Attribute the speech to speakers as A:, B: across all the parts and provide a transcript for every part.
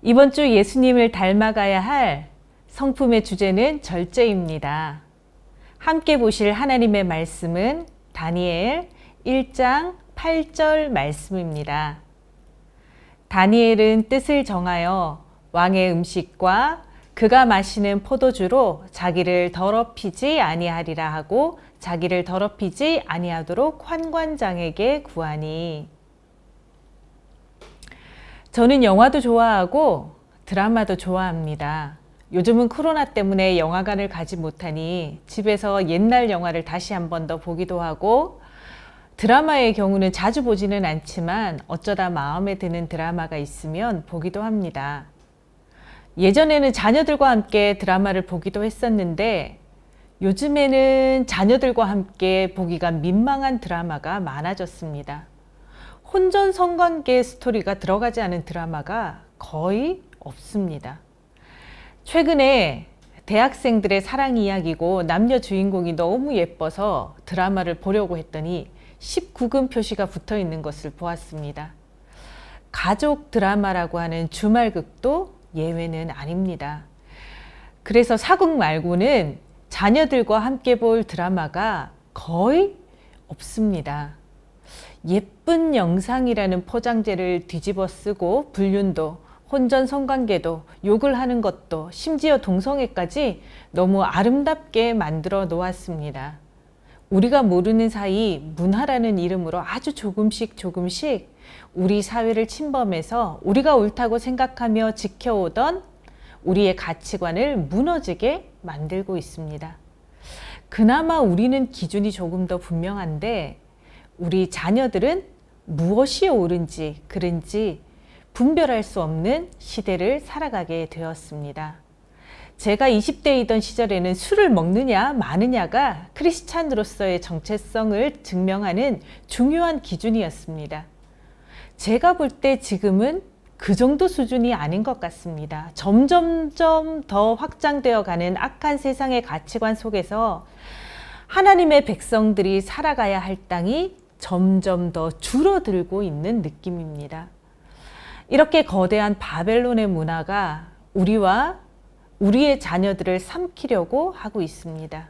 A: 이번 주 예수님을 닮아가야 할 성품의 주제는 절제입니다. 함께 보실 하나님의 말씀은 다니엘 1장 8절 말씀입니다. 다니엘은 뜻을 정하여 왕의 음식과 그가 마시는 포도주로 자기를 더럽히지 아니하리라 하고 자기를 더럽히지 아니하도록 환관장에게 구하니. 저는 영화도 좋아하고 드라마도 좋아합니다. 요즘은 코로나 때문에 영화관을 가지 못하니 집에서 옛날 영화를 다시 한 번 더 보기도 하고, 드라마의 경우는 자주 보지는 않지만 어쩌다 마음에 드는 드라마가 있으면 보기도 합니다. 예전에는 자녀들과 함께 드라마를 보기도 했었는데 요즘에는 자녀들과 함께 보기가 민망한 드라마가 많아졌습니다. 혼전 성관계 스토리가 들어가지 않은 드라마가 거의 없습니다. 최근에 대학생들의 사랑 이야기고 남녀 주인공이 너무 예뻐서 드라마를 보려고 했더니 19금 표시가 붙어 있는 것을 보았습니다. 가족 드라마라고 하는 주말극도 예외는 아닙니다. 그래서 사극 말고는 자녀들과 함께 볼 드라마가 거의 없습니다. 예쁜 영상이라는 포장재를 뒤집어 쓰고 불륜도, 혼전 성관계도, 욕을 하는 것도, 심지어 동성애까지 너무 아름답게 만들어 놓았습니다. 우리가 모르는 사이 문화라는 이름으로 아주 조금씩 우리 사회를 침범해서 우리가 옳다고 생각하며 지켜오던 우리의 가치관을 무너지게 만들고 있습니다. 그나마 우리는 기준이 조금 더 분명한데 우리 자녀들은 무엇이 옳은지 그른지 분별할 수 없는 시대를 살아가게 되었습니다. 제가 20대이던 시절에는 술을 먹느냐 마느냐가 크리스찬으로서의 정체성을 증명하는 중요한 기준이었습니다. 제가 볼 때 지금은 그 정도 수준이 아닌 것 같습니다. 점점점 더 확장되어 가는 악한 세상의 가치관 속에서 하나님의 백성들이 살아가야 할 땅이 점점 더 줄어들고 있는 느낌입니다. 이렇게 거대한 바벨론의 문화가 우리와 우리의 자녀들을 삼키려고 하고 있습니다.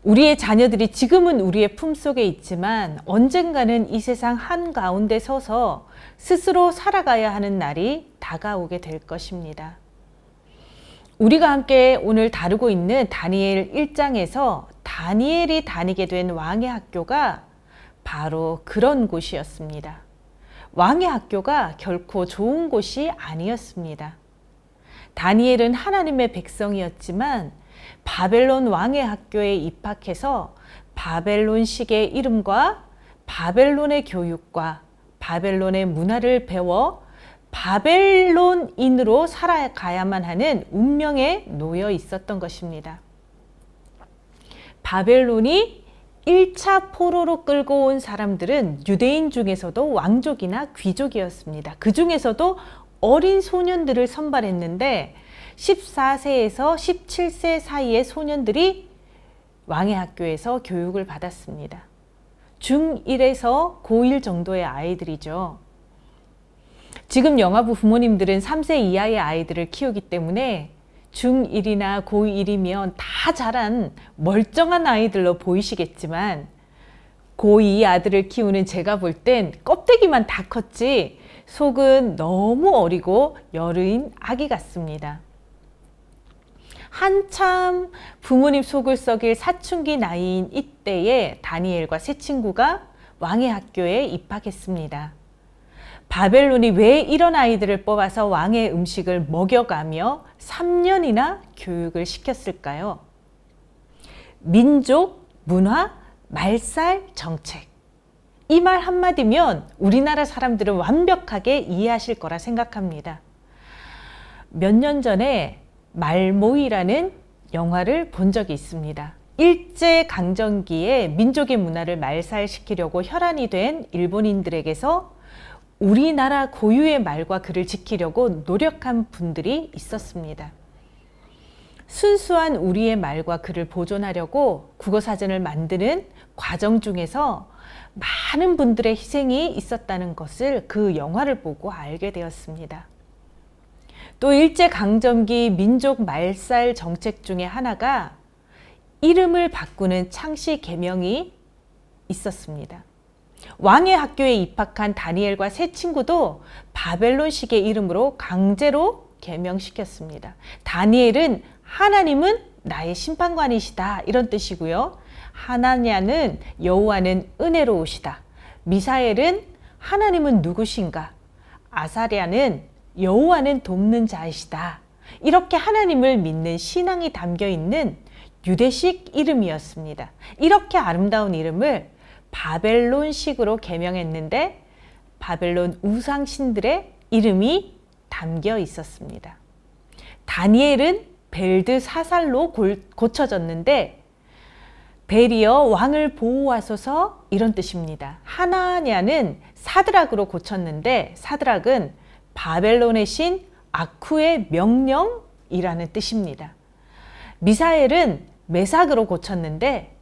A: 우리의 자녀들이 지금은 우리의 품속에 있지만 언젠가는 이 세상 한가운데 서서 스스로 살아가야 하는 날이 다가오게 될 것입니다. 우리가 함께 오늘 다루고 있는 다니엘 1장에서 다니엘이 다니게 된 왕의 학교가 바로 그런 곳이었습니다. 왕의 학교가 결코 좋은 곳이 아니었습니다. 다니엘은 하나님의 백성이었지만 바벨론 왕의 학교에 입학해서 바벨론식의 이름과 바벨론의 교육과 바벨론의 문화를 배워 바벨론인으로 살아가야만 하는 운명에 놓여 있었던 것입니다. 바벨론이 1차 포로로 끌고 온 사람들은 유대인 중에서도 왕족이나 귀족이었습니다. 그 중에서도 어린 소년들을 선발했는데 14세에서 17세 사이의 소년들이 왕의 학교에서 교육을 받았습니다. 중1에서 고1 정도의 아이들이죠. 지금 영아부 부모님들은 3세 이하의 아이들을 키우기 때문에 중1이나 고1이면 다 자란 멀쩡한 아이들로 보이시겠지만 고2 아들을 키우는 제가 볼 땐 껍데기만 다 컸지 속은 너무 어리고 여르인 아기 같습니다. 한참 부모님 속을 썩일 사춘기 나이인 이때에 다니엘과 세 친구가 왕의 학교에 입학했습니다. 바벨론이 왜 이런 아이들을 뽑아서 왕의 음식을 먹여가며 3년이나 교육을 시켰을까요? 민족, 문화, 말살, 정책. 이 말 한마디면 우리나라 사람들은 완벽하게 이해하실 거라 생각합니다. 몇 년 전에 말모이라는 영화를 본 적이 있습니다. 일제강점기에 민족의 문화를 말살시키려고 혈안이 된 일본인들에게서 우리나라 고유의 말과 글을 지키려고 노력한 분들이 있었습니다. 순수한 우리의 말과 글을 보존하려고 국어사전을 만드는 과정 중에서 많은 분들의 희생이 있었다는 것을 그 영화를 보고 알게 되었습니다. 또 일제강점기 민족 말살 정책 중에 하나가 이름을 바꾸는 창씨 계명이 있었습니다. 왕의 학교에 입학한 다니엘과 세 친구도 바벨론식의 이름으로 강제로 계명시켰습니다. 다니엘은 하나님은 나의 심판관이시다 이런 뜻이고요. 하나냐는 여호와는 은혜로우시다. 미사엘은 하나님은 누구신가? 아사랴는 여호와는 돕는 자이시다. 이렇게 하나님을 믿는 신앙이 담겨 있는 유대식 이름이었습니다. 이렇게 아름다운 이름을 바벨론식으로 계명했는데 바벨론 우상신들의 이름이 담겨 있었습니다. 다니엘은 벨드사살로 고쳐졌는데 벨이여 왕을 보호하소서 이런 뜻입니다. 하나냐는 사드락으로 고쳤는데 사드락은 바벨론의 신 아쿠의 명령이라는 뜻입니다. 미사엘은 메삭으로 고쳤는데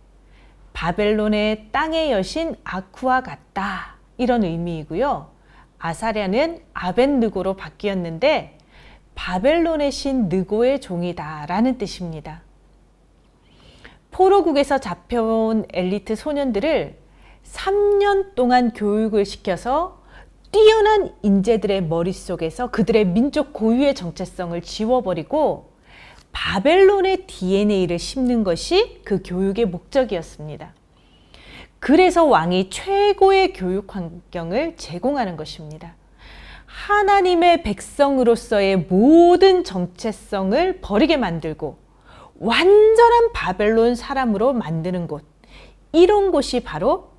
A: 바벨론의 땅의 여신 아쿠와 같다 이런 의미이고요. 아사랴는 아벤느고로 바뀌었는데 바벨론의 신 느고의 종이다 라는 뜻입니다. 포로국에서 잡혀온 엘리트 소년들을 3년 동안 교육을 시켜서 뛰어난 인재들의 머릿속에서 그들의 민족 고유의 정체성을 지워버리고 바벨론의 DNA를 심는 것이 그 교육의 목적이었습니다. 그래서 왕이 최고의 교육 환경을 제공하는 것입니다. 하나님의 백성으로서의 모든 정체성을 버리게 만들고 완전한 바벨론 사람으로 만드는 곳, 이런 곳이 바로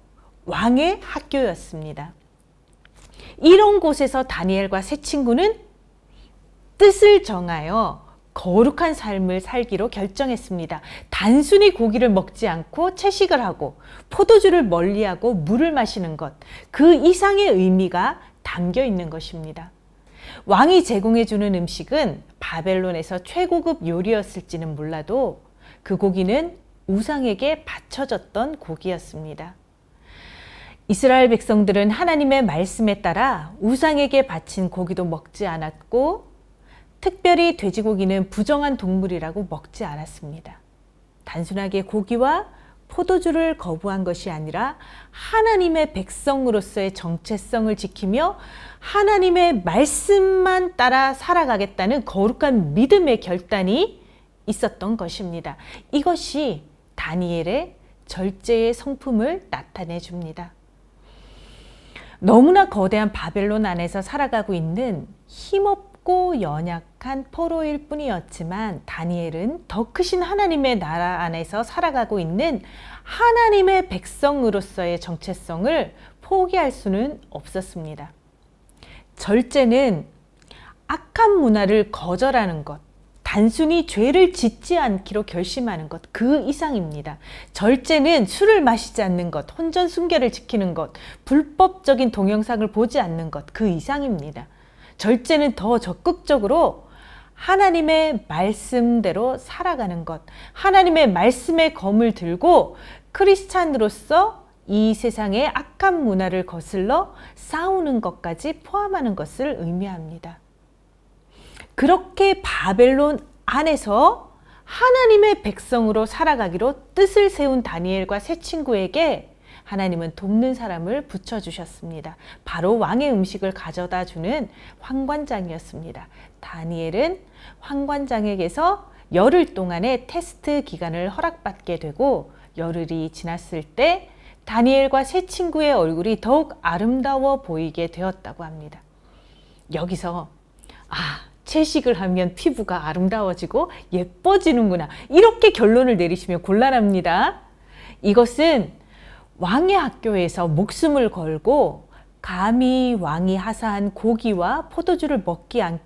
A: 왕의 학교였습니다. 이런 곳에서 다니엘과 세 친구는 뜻을 정하여 거룩한 삶을 살기로 결정했습니다. 단순히 고기를 먹지 않고 채식을 하고 포도주를 멀리하고 물을 마시는 것, 그 이상의 의미가 담겨 있는 것입니다. 왕이 제공해주는 음식은 바벨론에서 최고급 요리였을지는 몰라도 그 고기는 우상에게 바쳐졌던 고기였습니다. 이스라엘 백성들은 하나님의 말씀에 따라 우상에게 바친 고기도 먹지 않았고 특별히 돼지고기는 부정한 동물이라고 먹지 않았습니다. 단순하게 고기와 포도주를 거부한 것이 아니라 하나님의 백성으로서의 정체성을 지키며 하나님의 말씀만 따라 살아가겠다는 거룩한 믿음의 결단이 있었던 것입니다. 이것이 다니엘의 절제의 성품을 나타내 줍니다. 너무나 거대한 바벨론 안에서 살아가고 있는 힘없고 연약한 포로일 뿐이었지만 다니엘은 더 크신 하나님의 나라 안에서 살아가고 있는 하나님의 백성으로서의 정체성을 포기할 수는 없었습니다. 절제는 악한 문화를 거절하는 것, 단순히 죄를 짓지 않기로 결심하는 것, 그 이상입니다. 절제는 술을 마시지 않는 것, 혼전순결을 지키는 것, 불법적인 동영상을 보지 않는 것, 그 이상입니다. 절제는 더 적극적으로 하나님의 말씀대로 살아가는 것, 하나님의 말씀의 검을 들고 크리스찬으로서 이 세상의 악한 문화를 거슬러 싸우는 것까지 포함하는 것을 의미합니다. 그렇게 바벨론 안에서 하나님의 백성으로 살아가기로 뜻을 세운 다니엘과 세 친구에게 하나님은 돕는 사람을 붙여주셨습니다. 바로 왕의 음식을 가져다 주는 환관장이었습니다. 다니엘은 환관장에게서 열흘 동안의 테스트 기간을 허락받게 되고 열흘이 지났을 때 다니엘과 세 친구의 얼굴이 더욱 아름다워 보이게 되었다고 합니다. 여기서 채식을 하면 피부가 아름다워지고 예뻐지는구나, 이렇게 결론을 내리시면 곤란합니다. 이것은 왕의 학교에서 목숨을 걸고 감히 왕이 하사한 고기와 포도주를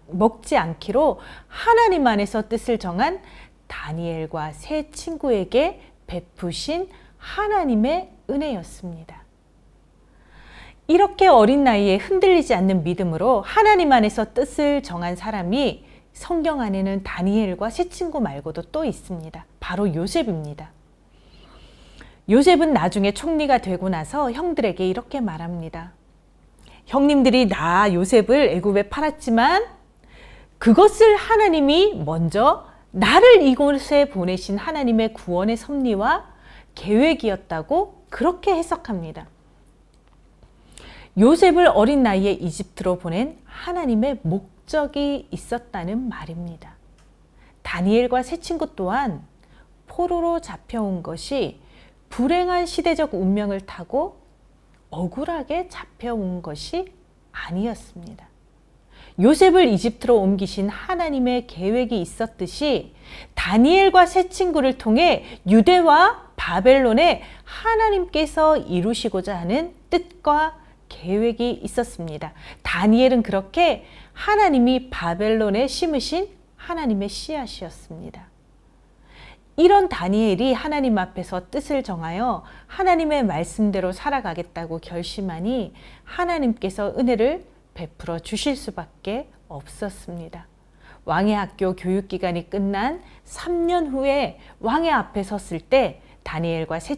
A: 먹지 않기로 하나님 안에서 뜻을 정한 다니엘과 세 친구에게 베푸신 하나님의 은혜였습니다. 이렇게 어린 나이에 흔들리지 않는 믿음으로 하나님 안에서 뜻을 정한 사람이 성경 안에는 다니엘과 세 친구 말고도 또 있습니다. 바로 요셉입니다. 요셉은 나중에 총리가 되고 나서 형들에게 이렇게 말합니다. 형님들이 나 요셉을 애굽에 팔았지만 그것을 하나님이 먼저 나를 이곳에 보내신 하나님의 구원의 섭리와 계획이었다고 그렇게 해석합니다. 요셉을 어린 나이에 이집트로 보낸 하나님의 목적이 있었다는 말입니다. 다니엘과 세 친구 또한 포로로 잡혀온 것이 불행한 시대적 운명을 타고 억울하게 잡혀온 것이 아니었습니다. 요셉을 이집트로 옮기신 하나님의 계획이 있었듯이 다니엘과 세 친구를 통해 유대와 바벨론에 하나님께서 이루시고자 하는 뜻과 계획이 있었습니다. 다니엘은 그렇게 하나님이 바벨론에 심으신 하나님의 씨앗이었습니다. 이런 다니엘이 하나님 앞에서 뜻을 정하여 하나님의 말씀대로 살아가겠다고 결심하니 하나님께서 은혜를 베풀어 주실 수밖에 없었습니다. 왕의 학교 교육기간이 끝난 3년 후에 왕의 앞에 섰을 때 다니엘과 세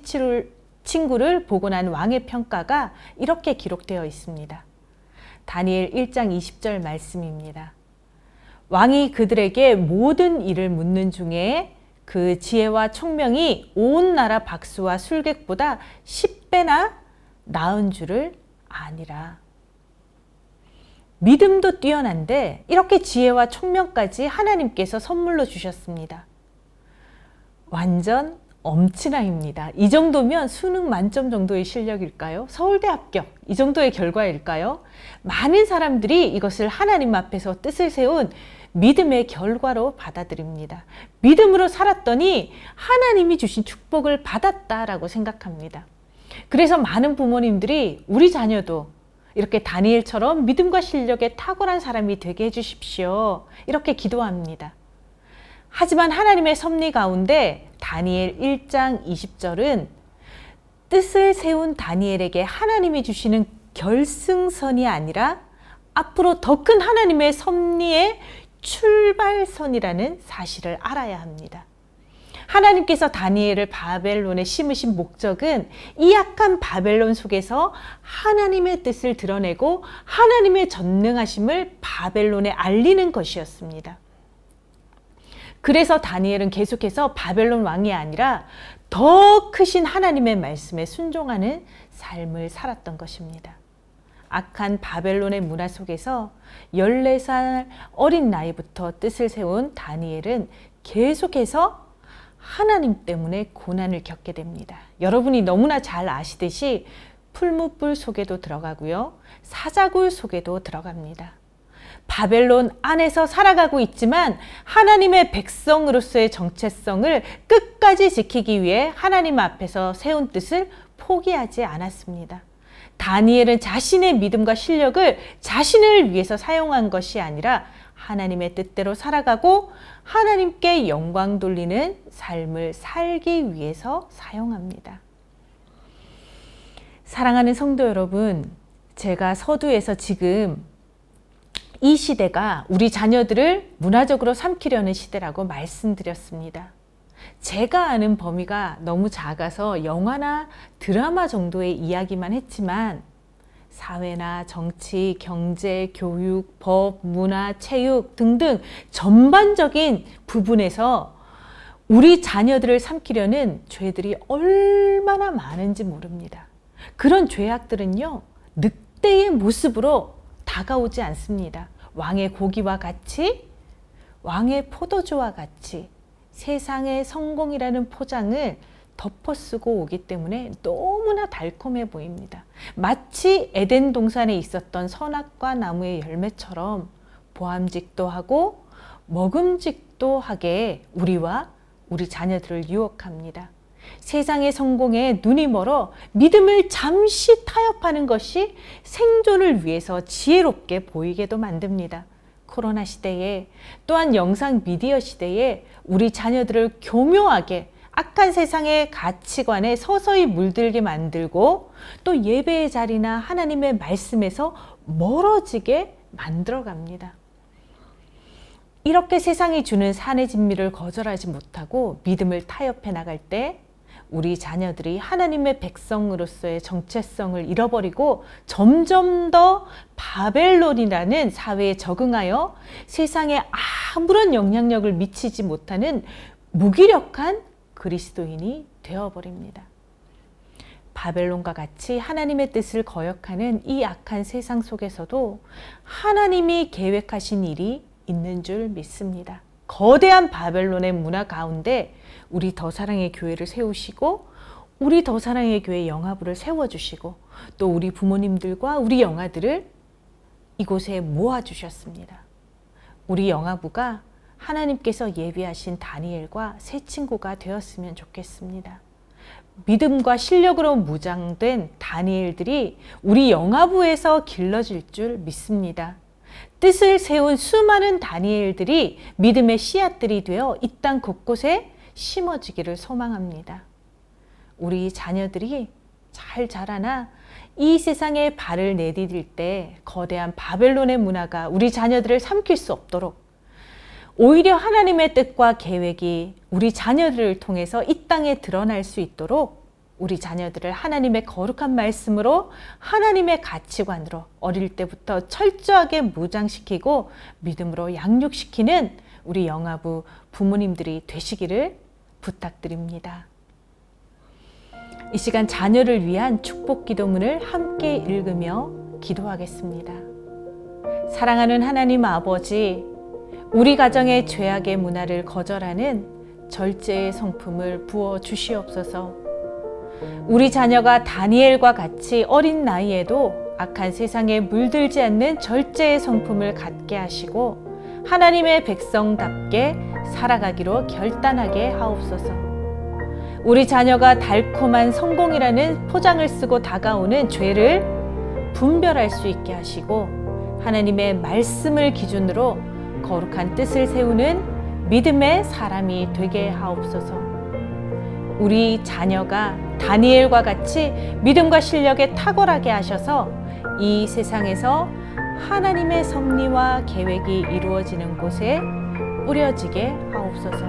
A: 친구를 보고 난 왕의 평가가 이렇게 기록되어 있습니다. 다니엘 1장 20절 말씀입니다. 왕이 그들에게 모든 일을 묻는 중에 그 지혜와 총명이 온 나라 박수와 술객보다 10배나 나은 줄을 아니라. 믿음도 뛰어난데 이렇게 지혜와 총명까지 하나님께서 선물로 주셨습니다. 완전 엄친아입니다. 이 정도면 수능 만점 정도의 실력일까요? 서울대 합격 이 정도의 결과일까요? 많은 사람들이 이것을 하나님 앞에서 뜻을 세운 믿음의 결과로 받아들입니다. 믿음으로 살았더니 하나님이 주신 축복을 받았다라고 생각합니다. 그래서 많은 부모님들이 우리 자녀도 이렇게 다니엘처럼 믿음과 실력에 탁월한 사람이 되게 해주십시오. 이렇게 기도합니다. 하지만 하나님의 섭리 가운데 다니엘 1장 20절은 뜻을 세운 다니엘에게 하나님이 주시는 결승선이 아니라 앞으로 더 큰 하나님의 섭리의 출발선이라는 사실을 알아야 합니다. 하나님께서 다니엘을 바벨론에 심으신 목적은 이 약한 바벨론 속에서 하나님의 뜻을 드러내고 하나님의 전능하심을 바벨론에 알리는 것이었습니다. 그래서 다니엘은 계속해서 바벨론 왕이 아니라 더 크신 하나님의 말씀에 순종하는 삶을 살았던 것입니다. 악한 바벨론의 문화 속에서 14살 어린 나이부터 뜻을 세운 다니엘은 계속해서 하나님 때문에 고난을 겪게 됩니다. 여러분이 너무나 잘 아시듯이 풀무불 속에도 들어가고요. 사자굴 속에도 들어갑니다. 바벨론 안에서 살아가고 있지만 하나님의 백성으로서의 정체성을 끝까지 지키기 위해 하나님 앞에서 세운 뜻을 포기하지 않았습니다. 다니엘은 자신의 믿음과 실력을 자신을 위해서 사용한 것이 아니라 하나님의 뜻대로 살아가고 하나님께 영광 돌리는 삶을 살기 위해서 사용합니다. 사랑하는 성도 여러분, 제가 서두에서 지금 이 시대가 우리 자녀들을 문화적으로 삼키려는 시대라고 말씀드렸습니다. 제가 아는 범위가 너무 작아서 영화나 드라마 정도의 이야기만 했지만 사회나 정치, 경제, 교육, 법, 문화, 체육 등등 전반적인 부분에서 우리 자녀들을 삼키려는 죄들이 얼마나 많은지 모릅니다. 그런 죄악들은요, 늑대의 모습으로 다가오지 않습니다. 왕의 고기와 같이, 왕의 포도주와 같이 세상의 성공이라는 포장을 덮어쓰고 오기 때문에 너무나 달콤해 보입니다. 마치 에덴 동산에 있었던 선악과 나무의 열매처럼 보암직도 하고 먹음직도 하게 우리와 우리 자녀들을 유혹합니다. 세상의 성공에 눈이 멀어 믿음을 잠시 타협하는 것이 생존을 위해서 지혜롭게 보이게도 만듭니다. 코로나 시대에 또한 영상 미디어 시대에 우리 자녀들을 교묘하게 악한 세상의 가치관에 서서히 물들게 만들고 또 예배의 자리나 하나님의 말씀에서 멀어지게 만들어갑니다. 이렇게 세상이 주는 산의 진미를 거절하지 못하고 믿음을 타협해 나갈 때 우리 자녀들이 하나님의 백성으로서의 정체성을 잃어버리고 점점 더 바벨론이라는 사회에 적응하여 세상에 아무런 영향력을 미치지 못하는 무기력한 그리스도인이 되어버립니다. 바벨론과 같이 하나님의 뜻을 거역하는 이 악한 세상 속에서도 하나님이 계획하신 일이 있는 줄 믿습니다. 거대한 바벨론의 문화 가운데 우리 더사랑의 교회를 세우시고 우리 더사랑의 교회 영화부를 세워주시고 또 우리 부모님들과 우리 영아들을 이곳에 모아주셨습니다. 우리 영아부가 하나님께서 예비하신 다니엘과 새 친구가 되었으면 좋겠습니다. 믿음과 실력으로 무장된 다니엘들이 우리 영아부에서 길러질 줄 믿습니다. 뜻을 세운 수많은 다니엘들이 믿음의 씨앗들이 되어 이 땅 곳곳에 심어지기를 소망합니다. 우리 자녀들이 잘 자라나 이 세상에 발을 내디딜 때 거대한 바벨론의 문화가 우리 자녀들을 삼킬 수 없도록 오히려 하나님의 뜻과 계획이 우리 자녀들을 통해서 이 땅에 드러날 수 있도록 우리 자녀들을 하나님의 거룩한 말씀으로 하나님의 가치관으로 어릴 때부터 철저하게 무장시키고 믿음으로 양육시키는 우리 영아부 부모님들이 되시기를 부탁드립니다. 이 시간 자녀를 위한 축복 기도문을 함께 읽으며 기도하겠습니다. 사랑하는 하나님 아버지, 우리 가정의 죄악의 문화를 거절하는 절제의 성품을 부어 주시옵소서. 우리 자녀가 다니엘과 같이 어린 나이에도 악한 세상에 물들지 않는 절제의 성품을 갖게 하시고 하나님의 백성답게 살아가기로 결단하게 하옵소서. 우리 자녀가 달콤한 성공이라는 포장을 쓰고 다가오는 죄를 분별할 수 있게 하시고 하나님의 말씀을 기준으로 거룩한 뜻을 세우는 믿음의 사람이 되게 하옵소서. 우리 자녀가 다니엘과 같이 믿음과 실력에 탁월하게 하셔서 이 세상에서 하나님의 섭리와 계획이 이루어지는 곳에 뿌려지게 하옵소서.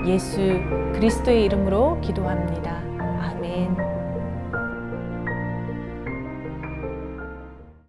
A: 예수 그리스도의 이름으로 기도합니다. 아멘.